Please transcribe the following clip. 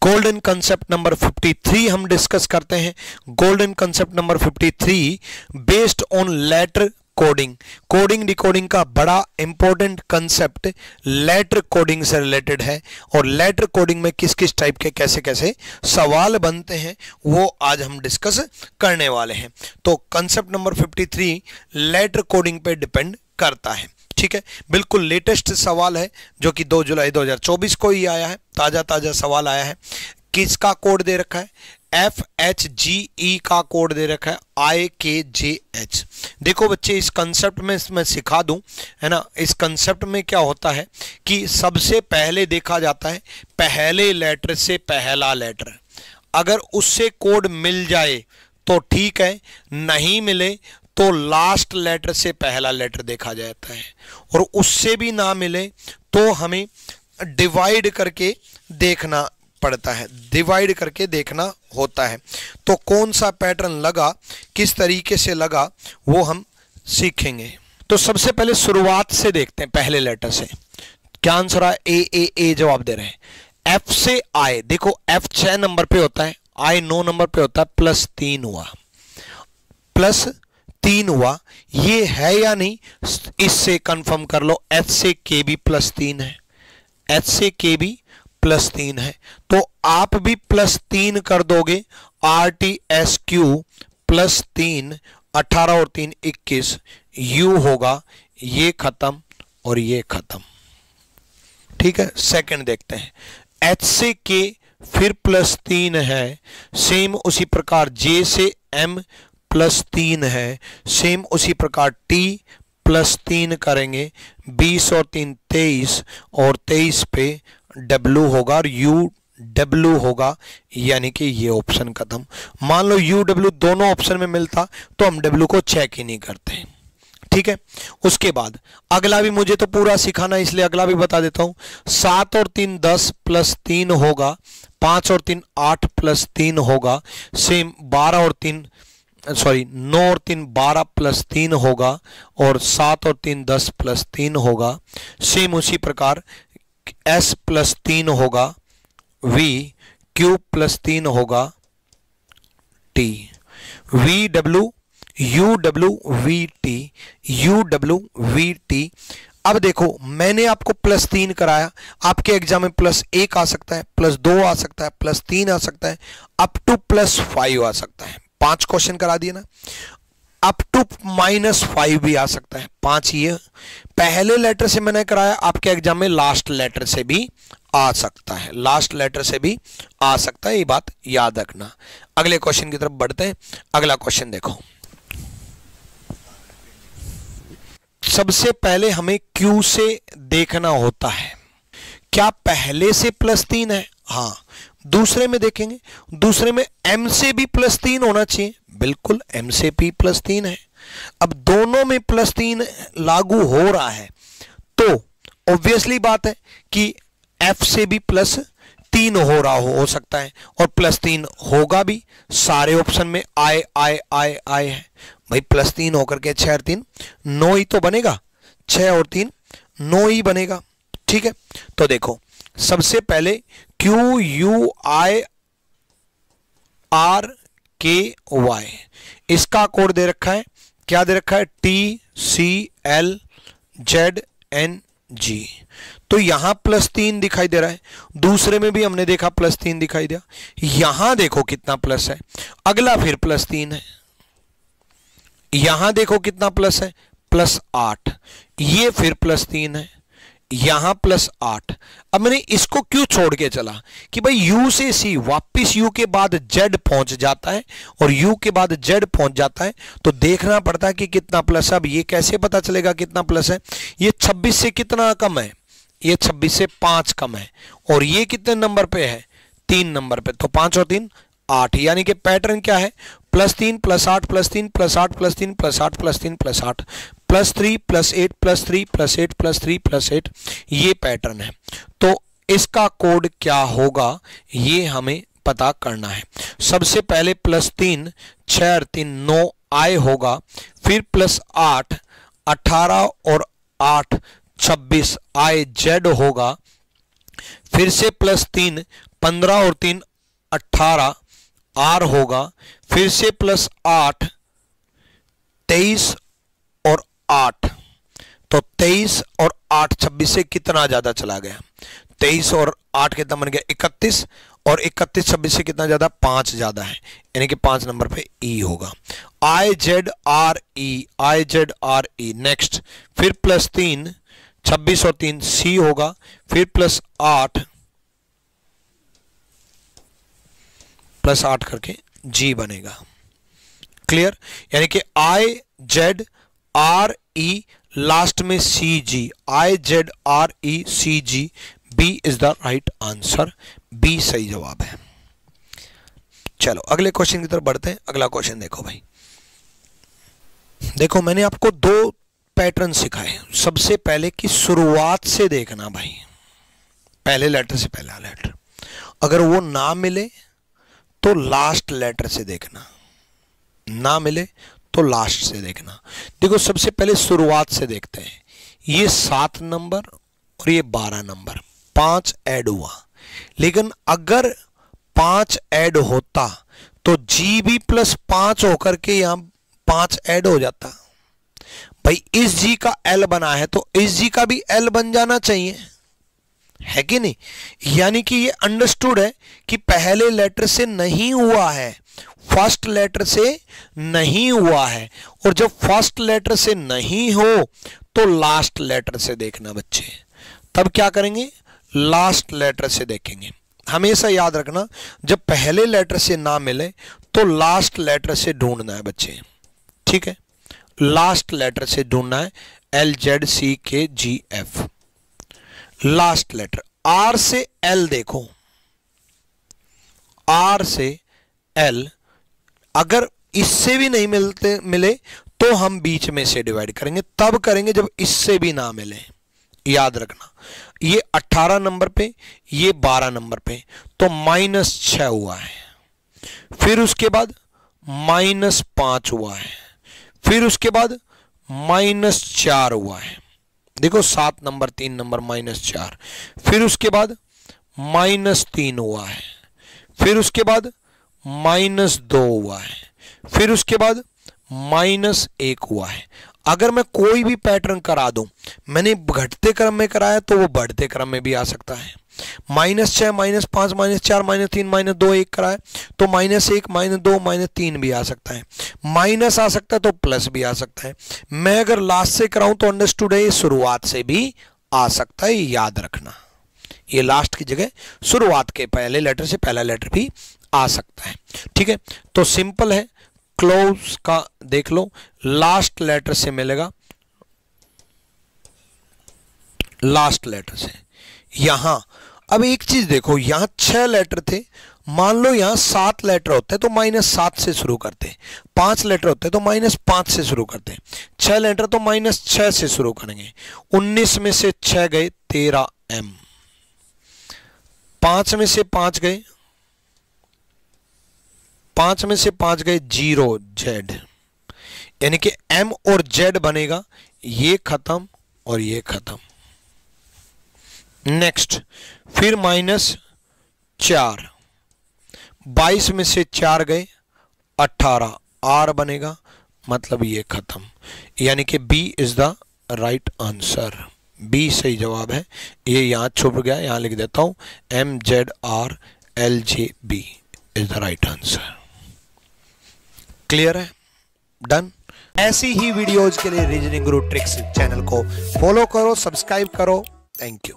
Golden concept number 53 हम discuss करते हैं। Golden concept number 53 based on letter coding. Coding decoding का बड़ा इंपॉर्टेंट कंसेप्ट लेटर कोडिंग से रिलेटेड है और लेटर कोडिंग में किस किस टाइप के कैसे कैसे सवाल बनते हैं वो आज हम डिस्कस करने वाले हैं। तो कंसेप्ट नंबर 53 लेटर कोडिंग पे डिपेंड करता है। ठीक है, बिल्कुल लेटेस्ट सवाल है जो कि 2 जुलाई 2024 को ही आया है। ताजा सवाल आया है। किसका कोड दे रखा है? FHGE का कोड दे रखा है IKJH। देखो बच्चे, इस कंसेप्ट में मैं सिखा दूं, है ना। इस कंसेप्ट में क्या होता है कि सबसे पहले देखा जाता है पहले लेटर से पहला लेटर, अगर उससे कोड मिल जाए तो ठीक है, नहीं मिले तो लास्ट लेटर से पहला लेटर देखा जाता है, और उससे भी ना मिले तो हमें डिवाइड करके देखना पड़ता है, डिवाइड करके देखना होता है। तो कौन सा पैटर्न लगा, किस तरीके से लगा, वो हम सीखेंगे। तो सबसे पहले शुरुआत से देखते हैं, पहले लेटर से। क्या आंसर है? ए जवाब दे रहे हैं। F से I, देखो F 6 नंबर पे होता है, I 9 नंबर पे होता है, +3 हुआ, +3 हुआ। ये है या नहीं, इससे कंफर्म कर लो। H से KB +3 है, H से KB +3 है, तो आप भी +3 कर दोगे। RTSQ +3, 18 और 3 21, U होगा, ये खत्म और ये खत्म। ठीक है, सेकंड देखते हैं। H से K फिर +3 है, सेम उसी प्रकार J से M +3 है, सेम उसी प्रकार T +3 करेंगे। 20 और 3 23, और 23 पे W होगा और UW होगा, यानी कि ये ऑप्शन खत्म। मान लो UW दोनों ऑप्शन में मिलता तो हम W को चेक ही नहीं करते। ठीक है, उसके बाद अगला भी मुझे तो पूरा सिखाना है, इसलिए अगला भी बता देता हूं। 7 और 3 10 +3 होगा, 5 और 3 8 +3 होगा, सेम 9 और 3 12 +3 होगा, और 7 और 3 10 +3 होगा। सेम उसी प्रकार S +3 होगा, V Q +3 होगा, T VW UW VT UW VT। अब देखो, मैंने आपको +3 कराया, आपके एग्जाम में +1 आ सकता है, +2 आ सकता है, +3 आ सकता है, अप टू +5 आ सकता है। 5 क्वेश्चन करा दिए ना, अप टू -5 भी आ सकता है। 5 ये पहले लेटर से मैंने कराया, आपके एग्जाम में लास्ट लेटर से भी आ सकता है, लास्ट लेटर से भी आ सकता है, ये बात याद रखना। अगले क्वेश्चन की तरफ बढ़ते हैं। अगला क्वेश्चन देखो, सबसे पहले हमें Q से देखना होता है, क्या पहले से +3 है? हाँ। दूसरे में देखेंगे, दूसरे में M से भी +3 होना चाहिए, बिल्कुल M से भी +3 है। अब दोनों में +3 लागू हो रहा है तो ऑब्वियसली बात है कि F से भी +3 हो रहा हो सकता है, और +3 होगा भी। सारे ऑप्शन में I है भाई, +3 होकर के 6 और 3 9 ही तो बनेगा, 6 और 3 9 ही बनेगा। ठीक है, तो देखो सबसे पहले QUIRKY, इसका कोड दे रखा है, क्या दे रखा है? TCLZNG। तो यहां +3 दिखाई दे रहा है, दूसरे में भी हमने देखा +3 दिखाई दिया। यहां देखो कितना प्लस है, अगला फिर +3 है, यहां देखो कितना प्लस है, +8, ये फिर +3 है, यहां +8। अब मैंने इसको क्यों छोड़ के चला कि भाई U से C वापिस U के बाद Z पहुंच जाता है, और U के बाद Z पहुंच जाता है तो देखना पड़ता है कि कितना प्लस है। अब ये कैसे पता चलेगा कितना प्लस है? ये 26 से कितना कम है? ये 26 से 5 कम है, और ये कितने नंबर पे है? 3 नंबर पे, तो 5 और 3 8, यानी कि पैटर्न क्या है? +3 +8 +3 +8 +3 +8 +3 +8 +3 +8 +3 +8 +3 +8, ये पैटर्न है। तो इसका कोड क्या होगा ये हमें पता करना है। सबसे पहले +3 6 और 3 9 I होगा, फिर +8 18 और 8 26 IZ होगा, फिर से +3 15 और 3 18, आर होगा फिर से प्लस 8, 23 और 8, तो 23 और 8 26 से कितना ज्यादा चला गया, 23 और 8 कितना बन गया 31, और 31 26 से कितना ज्यादा 5 ज्यादा है, यानी कि 5 नंबर पे ई होगा। आई जेड आर ई, आई जेड आर ई। नेक्स्ट फिर प्लस 3, 26 और 3 सी होगा, फिर प्लस 8 करके जी बनेगा। क्लियर, यानी कि I Z R E last में C G, I Z R E C G, B is the right answer, B सही जवाब है। चलो अगले क्वेश्चन की तरफ बढ़ते हैं। अगला क्वेश्चन देखो भाई, देखो मैंने आपको 2 पैटर्न सिखाए। सबसे पहले कि शुरुआत से देखना भाई, पहले लेटर से पहला लेटर, अगर वो ना मिले तो लास्ट लेटर से देखना, ना मिले तो लास्ट से देखना। देखो सबसे पहले शुरुआत से देखते हैं, ये 7 नंबर और ये 12 नंबर, 5 ऐड हुआ, लेकिन अगर 5 ऐड होता तो जी भी प्लस 5 होकर के यहां 5 ऐड हो जाता। भाई इस जी का एल बना है तो इस जी का भी एल बन जाना चाहिए, है कि नहीं। यानी कि ये अंडरस्टूड है कि पहले लेटर से नहीं हुआ है, फर्स्ट लेटर से नहीं हुआ है, और जब फर्स्ट लेटर से नहीं हो तो लास्ट लेटर से देखना बच्चे। तब क्या करेंगे, लास्ट लेटर से देखेंगे। हमेशा याद रखना, जब पहले लेटर से ना मिले तो लास्ट लेटर से ढूंढना है बच्चे, ठीक है। लास्ट लेटर से ढूंढना है, एल जेड सी के जी एफ, लास्ट लेटर। आर से एल देखो, आर से एल अगर इससे भी नहीं मिले तो हम बीच में से डिवाइड करेंगे, तब करेंगे जब इससे भी ना मिले। याद रखना, ये 18 नंबर पे, ये 12 नंबर पे, तो -6 हुआ है, फिर उसके बाद -5 हुआ है, फिर उसके बाद -4 हुआ है। देखो 7 नंबर 3 नंबर -4, फिर उसके बाद -3 हुआ है, फिर उसके बाद -2 हुआ है, फिर उसके बाद -1 हुआ है। अगर मैं कोई भी पैटर्न करा दूं, मैंने घटते क्रम में कराया तो वो बढ़ते क्रम में भी आ सकता है। -6, -5, -4, -3, -2, 1 कराए तो -1, -2, -3 भी आ सकता है, माइनस आ सकता है तो प्लस भी आ सकता है। मैं अगर लास्ट से कराऊं तो अंडरस्टूड है ये शुरुआत से भी आ सकता है, याद रखना। ये लास्ट की जगह शुरुआत के पहले लेटर से पहला लेटर भी आ सकता है, ठीक है। तो सिंपल है, क्लोज का देख लो, लास्ट लेटर से मिलेगा, लास्ट लेटर से। यहां अब एक चीज देखो, यहां 6 लेटर थे, मान लो यहां 7 लेटर होते तो -7 से शुरू करते, 5 लेटर होते तो -5 से शुरू करते, 6 लेटर तो -6 से शुरू करेंगे। 19 में से 6 गए 13 एम, 5 में से 5 गए, 5 में से 5 गए 0 जेड, यानी कि एम और जेड बनेगा, ये खत्म और ये खत्म। नेक्स्ट फिर -4, 22 में से 4 गए 18, आर बनेगा, मतलब ये खत्म, यानी कि B is the right answer, B सही जवाब है। ये यहां छुप गया, यहां लिख देता हूं, MZRLJB is the right answer. Clear है, डन। ऐसी ही वीडियोज के लिए रीजनिंग गुरु ट्रिक्स चैनल को फॉलो करो, सब्सक्राइब करो। Thank you.